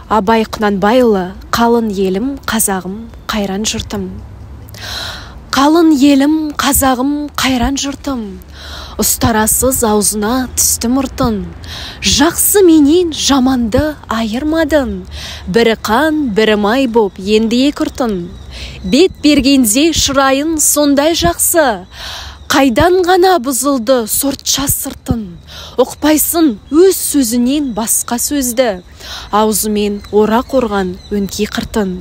Абай Құнанбайұлы, қалын елім, қазағым, қайран жұртым. Қалын елім, қазағым, қайран жұртым. Ұстарасыз аузына түсті мұртын. Жақсы менен жаманды айырмадың. Бірі қан, бірі май боп, енді екі ұртын. Бет бергенде шырайын сондай жақсы. Қайдан ғана бұзылды сортша сыртын. Ұқпайсын өз сөзінен басқа сөзді. Аузымен орақ орған өңкей қыртын.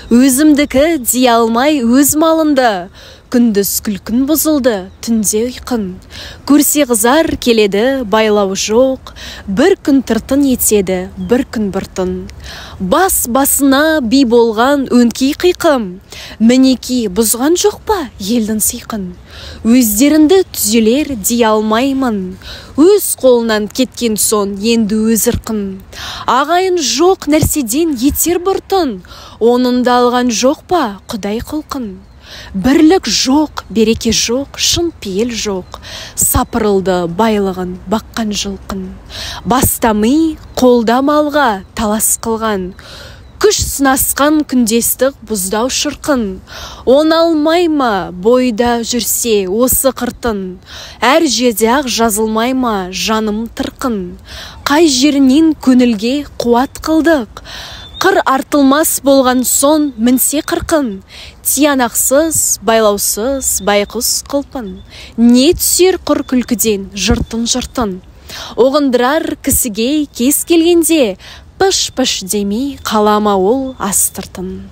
Өзімдікі дей алмай өз малынды. Күндіз күлкін бұзылды, түнде ұйқын. Көрсе қызар келеді, байлау жоқ. Бір күн тыртын етеді, бір күн бұртын. Басына би болған өңкей қиқым. Мінеки бұзған жоқ па елдің сыйқын. Өздерінді түзелер дей алмаймын. Өз қолынан кеткен сон енді өз ырқын. Ағайын жоқ нәрседен етер бұртын. Оныңды алған жоқ па Құдай құлқын. Бірлік жоқ, береке жоқ, шын пейіл жоқ. Сапырылды байлығын баққан жылқын. Бастамый, қолда малға талас қылған. Күш сынасқан күндестік бұздау шырқын. Он алмай ма бойда жүрсе осы қыртын. Әр жерде ақ жазылмай ма жаным тырқын. Қай жерінен көңілге қуат қылдық. Қыр артылмас болған сон мінсе қырқын. Тиянақсыз, байлаусыз, байқұс қылпын. Не түсер құр күлкіден жыртын. Оғындырар кісіге кез келгенде, пыш-пыш демей қалама ол астыртын.